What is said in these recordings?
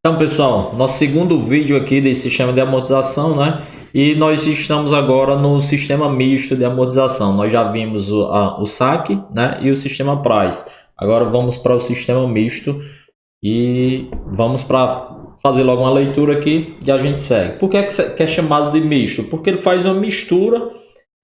Então, pessoal, nosso segundo vídeo aqui desse sistema de amortização, né? E nós estamos agora no sistema misto de amortização. Nós já vimos o saque, né? E o sistema price. Agora vamos para o sistema misto e vamos para fazer logo uma leitura aqui e a gente segue. Por que é chamado de misto? Porque ele faz uma mistura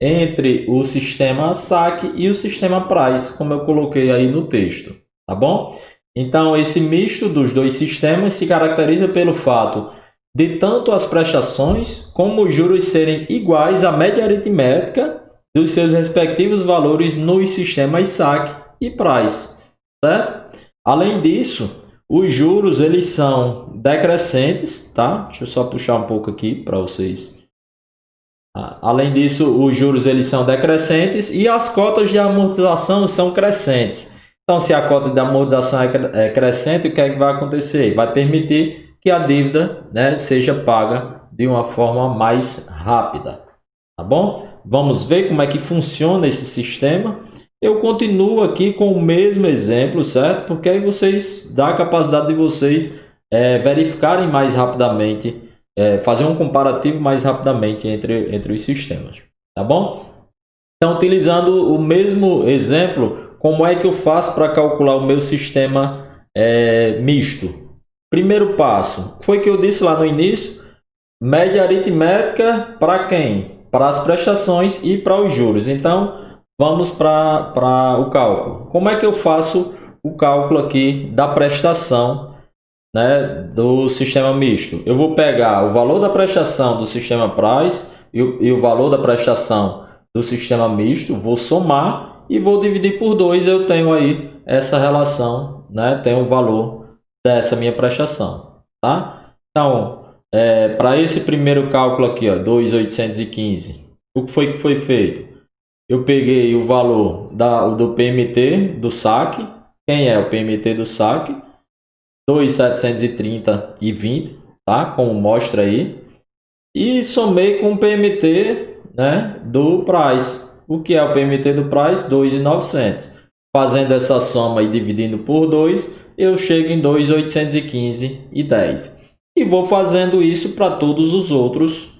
entre o sistema saque e o sistema price, como eu coloquei aí no texto, tá bom? Então, esse misto dos dois sistemas se caracteriza pelo fato de tanto as prestações como os juros serem iguais à média aritmética dos seus respectivos valores nos sistemas saque e price, certo? Além disso, os juros eles são decrescentes, tá? Deixa eu só puxar um pouco aqui para vocês. Além disso, os juros eles são decrescentes e as cotas de amortização são crescentes. Então, se a cota de amortização é crescente, o que é que vai acontecer? Vai permitir que a dívida, né, seja paga de uma forma mais rápida. Tá bom? Vamos ver como é que funciona esse sistema. Eu continuo aqui com o mesmo exemplo, certo? Porque aí vocês dá a capacidade de vocês verificarem mais rapidamente, fazer um comparativo mais rapidamente entre os sistemas. Tá bom? Então, utilizando o mesmo exemplo, como é que eu faço para calcular o meu sistema misto? Primeiro passo, foi o que eu disse lá no início, média aritmética para quem? Para as prestações e para os juros. Então, vamos para o cálculo. Como é que eu faço o cálculo aqui da prestação, né, do sistema misto? Eu vou pegar o valor da prestação do sistema price e o valor da prestação do sistema misto, vou somar e vou dividir por 2, eu tenho aí essa relação, né? Tem o valor dessa minha prestação, tá? Então, para esse primeiro cálculo aqui, ó, 2.815, o que foi feito? Eu peguei o valor do PMT do saque. Quem é o PMT do saque? 2.730,20, tá? Como mostra aí. E somei com o PMT, né, do price. O que é o PMT do price? 2.900. Fazendo essa soma e dividindo por 2, eu chego em 2.815,10. E vou fazendo isso para todos os outros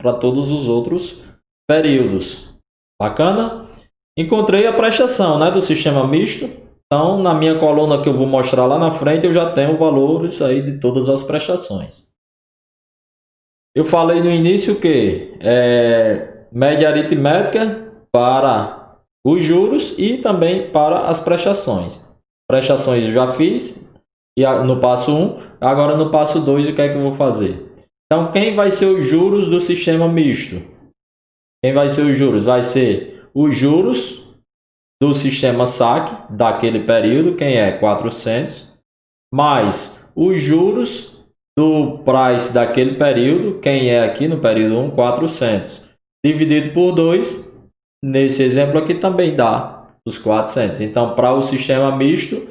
períodos. Bacana? Encontrei a prestação, né, do sistema misto. Então, na minha coluna que eu vou mostrar lá na frente, eu já tenho o valor isso aí de todas as prestações. Eu falei no início que média aritmética para os juros e também para as prestações. Prestações eu já fiz no passo 1, agora no passo 2 o que é que eu vou fazer? Então, quem vai ser os juros do sistema misto? Quem vai ser os juros? Vai ser os juros do sistema saque daquele período, quem é 400, mais os juros do price daquele período, quem é aqui no período 1, 400, dividido por 2, nesse exemplo aqui também dá os 400. Então, para o sistema misto,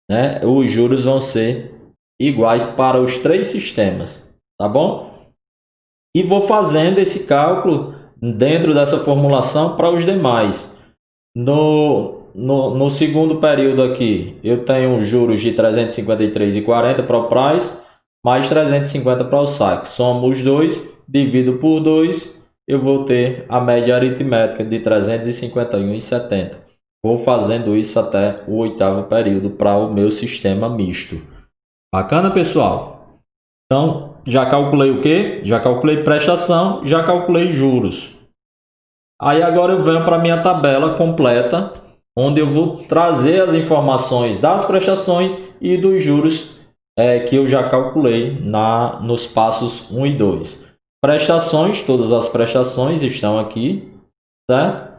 né, os juros vão ser iguais para os três sistemas, tá bom? E vou fazendo esse cálculo dentro dessa formulação para os demais. No segundo período aqui, eu tenho juros de 353,40 para o price, mais 350 para o saque. Somo os dois, divido por 2, eu vou ter a média aritmética de 351,70. Vou fazendo isso até o oitavo período para o meu sistema misto. Bacana, pessoal? Então, já calculei o quê? Já calculei prestação, já calculei juros. Aí agora eu venho para a minha tabela completa, onde eu vou trazer as informações das prestações e dos juros que eu já calculei nos passos 1 e 2. Prestações, todas as prestações estão aqui, certo?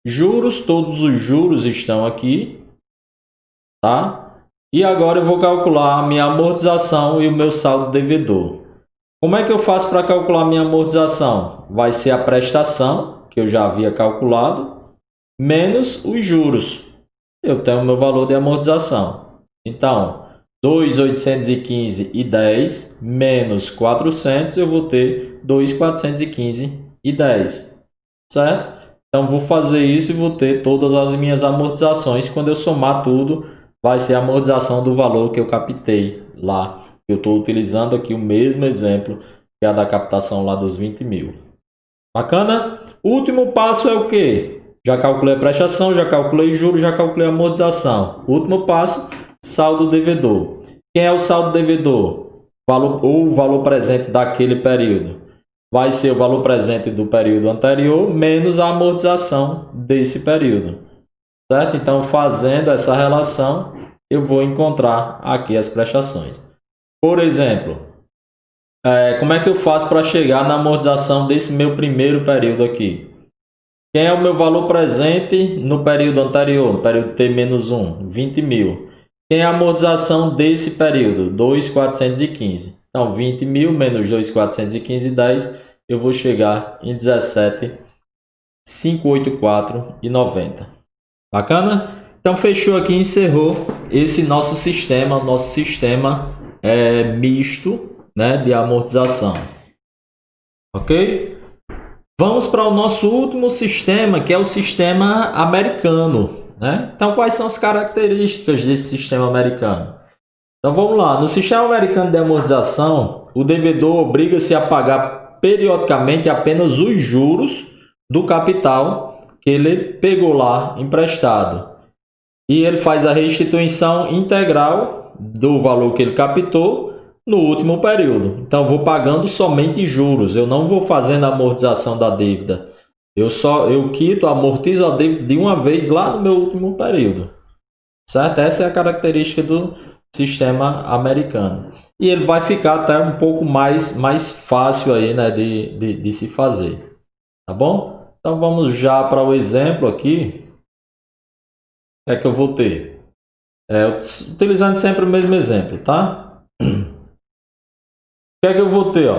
Juros, todos os juros estão aqui, tá? E agora eu vou calcular a minha amortização e o meu saldo devedor. Como é que eu faço para calcular a minha amortização? Vai ser a prestação, que eu já havia calculado, menos os juros. Eu tenho o meu valor de amortização. Então, 2.815,10 menos 400, eu vou ter 2.415,10, certo? Então, vou fazer isso e vou ter todas as minhas amortizações. Quando eu somar tudo, vai ser a amortização do valor que eu captei lá Eu estou utilizando aqui o mesmo exemplo que é a da captação lá dos 20 mil. Bacana? O último passo é o quê? Já calculei a prestação, já calculei juros, já calculei a amortização. O último passo, saldo devedor. Quem é o saldo devedor? O valor presente daquele período. Vai ser o valor presente do período anterior menos a amortização desse período. Certo? Então, fazendo essa relação, eu vou encontrar aqui as prestações. Por exemplo, como é que eu faço para chegar na amortização desse meu primeiro período aqui? Quem é o meu valor presente no período anterior, no período T-1, 20 mil. Quem é a amortização desse período? 2.415. Então, 20 mil menos 2.415, 10, eu vou chegar em 17.584,90. Bacana? Então, fechou aqui, encerrou esse nosso sistema, misto, né, de amortização. Ok? Vamos para o nosso último sistema, que é o sistema americano, né? Então, quais são as características desse sistema americano? Então, vamos lá. No sistema americano de amortização, o devedor obriga-se a pagar periodicamente apenas os juros do capital que ele pegou lá emprestado. E ele faz a restituição integral do valor que ele captou no último período. Então, eu vou pagando somente juros. Eu não vou fazendo a amortização da dívida. Eu quito, amortizo a dívida de uma vez lá no meu último período. Certo? Essa é a característica do sistema americano. E ele vai ficar até um pouco mais fácil aí, né, de se fazer. Tá bom? Então, vamos já para o exemplo aqui. O que é que eu vou ter? Utilizando sempre o mesmo exemplo, tá? O que é que eu vou ter?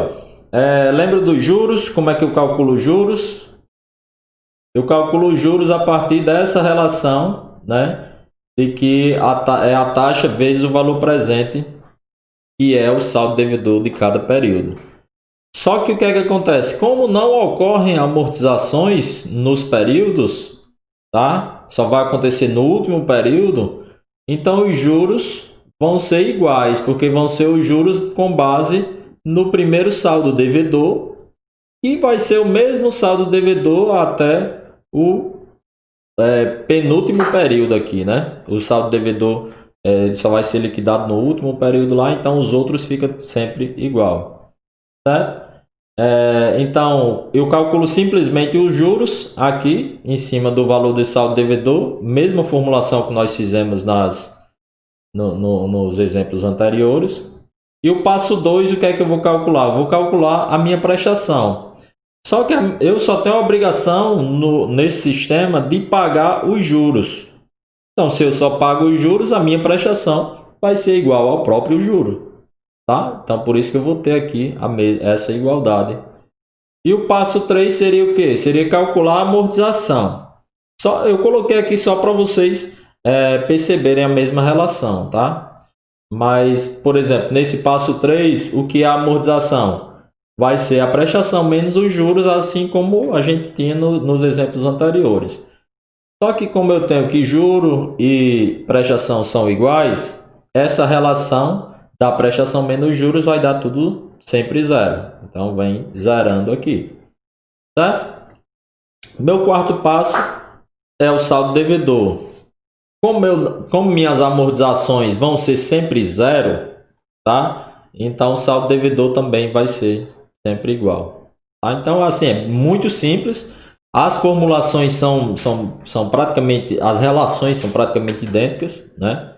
Lembra dos juros? Como é que eu calculo os juros? Eu calculo os juros a partir dessa relação, né? De que é a taxa vezes o valor presente, que é o saldo devedor de cada período. Só que o que é que acontece? Como não ocorrem amortizações nos períodos, tá? Só vai acontecer no último período, então os juros vão ser iguais, porque vão ser os juros com base no primeiro saldo devedor, e vai ser o mesmo saldo devedor até o penúltimo período aqui, né? O saldo devedor só vai ser liquidado no último período lá, então os outros ficam sempre igual, certo? Então, eu calculo simplesmente os juros aqui em cima do valor de saldo devedor, mesma formulação que nós fizemos nos exemplos anteriores. E o passo 2, o que é que eu vou calcular? Eu vou calcular a minha prestação. Só que eu só tenho a obrigação nesse sistema de pagar os juros. Então, se eu só pago os juros, a minha prestação vai ser igual ao próprio juro. Tá? Então, por isso que eu vou ter aqui essa igualdade. E o passo 3 seria o quê? Seria calcular a amortização. Eu coloquei aqui só para vocês perceberem a mesma relação, tá? Mas, por exemplo, nesse passo 3, o que é a amortização? Vai ser a prestação menos os juros, assim como a gente tinha nos exemplos anteriores. Só que como eu tenho que juro e prestação são iguais, essa relação da prestação menos juros vai dar tudo sempre zero. Então, vem zerando aqui. Certo? Meu quarto passo é o saldo devedor. Como minhas amortizações vão ser sempre zero, tá? Então, o saldo devedor também vai ser sempre igual. Tá? Então, assim, é muito simples. As formulações são praticamente, as relações são praticamente idênticas, né?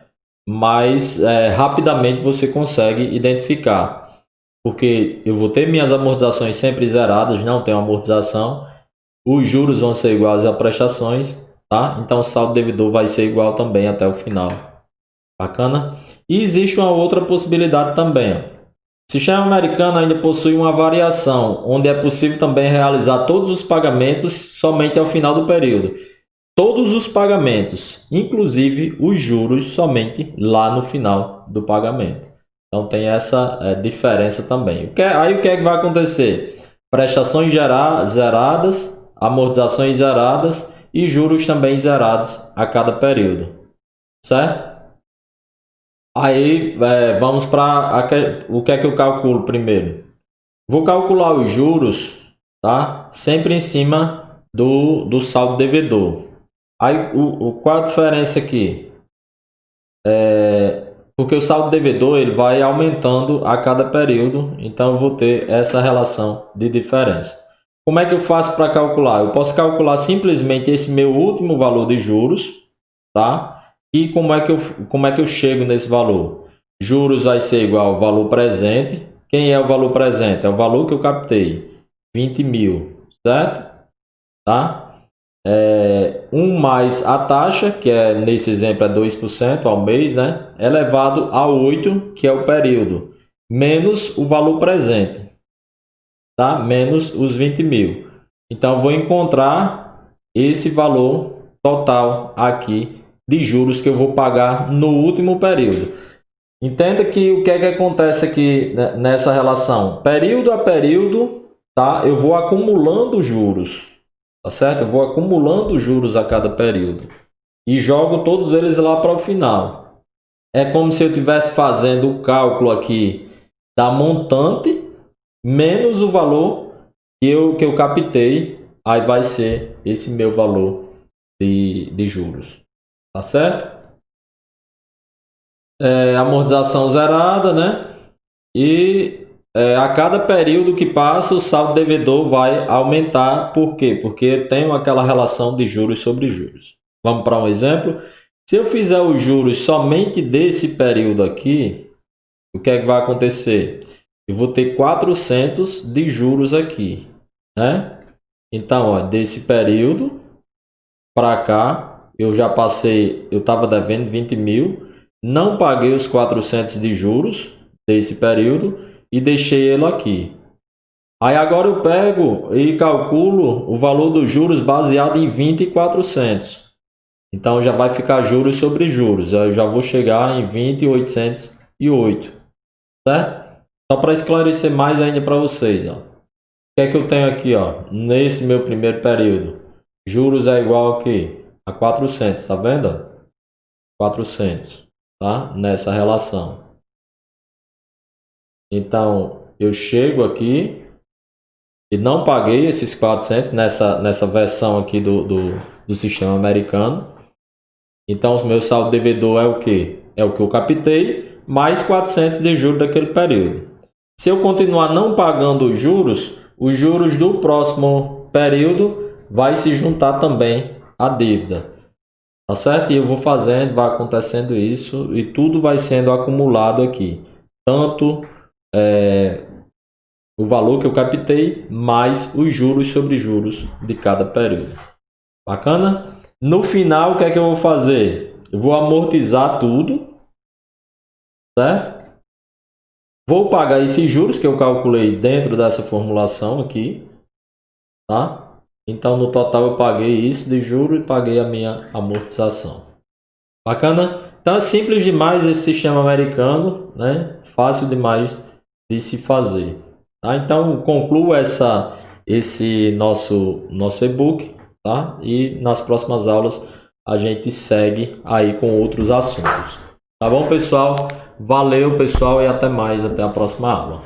Mas rapidamente você consegue identificar. Porque eu vou ter minhas amortizações sempre zeradas, não tenho amortização. Os juros vão ser iguais às prestações. Tá? Então o saldo devedor vai ser igual também até o final. Bacana? E existe uma outra possibilidade também. O sistema americano ainda possui uma variação, onde é possível também realizar todos os pagamentos somente ao final do período. Todos os pagamentos, inclusive os juros, somente lá no final do pagamento. Então tem essa diferença também. Aí o que é que vai acontecer? Prestações zeradas, amortizações zeradas, e juros também zerados a cada período, certo? Aí vamos para o que é que eu calculo primeiro. Vou calcular os juros, tá? Sempre em cima do saldo devedor. Aí qual a diferença aqui? Porque o saldo devedor ele vai aumentando a cada período, então eu vou ter essa relação de diferença. Como é que eu faço para calcular? Eu posso calcular simplesmente esse meu último valor de juros, tá? E como é que eu chego nesse valor? Juros vai ser igual ao valor presente. Quem é o valor presente? É o valor que eu captei, 20 mil, certo? Tá? Mais a taxa, que nesse exemplo é 2% ao mês, né? Elevado a 8, que é o período, menos o valor presente, tá? Menos os 20 mil. Então, eu vou encontrar esse valor total aqui de juros que eu vou pagar no último período. Entenda que o que é que acontece aqui nessa relação? Período a período, tá? Eu vou acumulando juros. Tá certo? Eu vou acumulando juros a cada período e jogo todos eles lá para o final. É como se eu estivesse fazendo o cálculo aqui da montante menos o valor que eu captei. Aí vai ser esse meu valor de juros. Tá certo? Amortização zerada, né? E a cada período que passa, o saldo devedor vai aumentar. Por quê? Porque tem aquela relação de juros sobre juros. Vamos para um exemplo. Se eu fizer os juros somente desse período aqui, o que é que vai acontecer? Eu vou ter 400 de juros aqui, né? Então, ó, desse período para cá, eu já passei, eu estava devendo 20 mil, não paguei os 400 de juros desse período e deixei ele aqui. Aí agora eu pego e calculo o valor dos juros baseado em 20.400. Então já vai ficar juros sobre juros. Eu já vou chegar em 20.808, certo? Só para esclarecer mais ainda para vocês, ó. O que é que eu tenho aqui, ó? Nesse meu primeiro período, juros é igual a quê? A 400, tá vendo? 400, tá? Nessa relação. Então, eu chego aqui e não paguei esses 400 nessa versão aqui do sistema americano. Então, o meu saldo devedor é o quê? É o que eu captei, mais 400 de juros daquele período. Se eu continuar não pagando os juros do próximo período vai se juntar também à dívida. Tá certo? E eu vou fazendo, vai acontecendo isso e tudo vai sendo acumulado aqui. Tanto o valor que eu captei, mais os juros sobre juros de cada período. Bacana? No final, o que é que eu vou fazer? Eu vou amortizar tudo, certo? Vou pagar esses juros que eu calculei dentro dessa formulação aqui, tá? Então, no total, eu paguei isso de juros e paguei a minha amortização. Bacana? Então, é simples demais esse sistema americano, né? Fácil demais de se fazer. Tá? Então, concluo esse nosso e-book, tá? E nas próximas aulas a gente segue aí com outros assuntos. Tá bom, pessoal? Valeu, pessoal, e até mais. Até a próxima aula.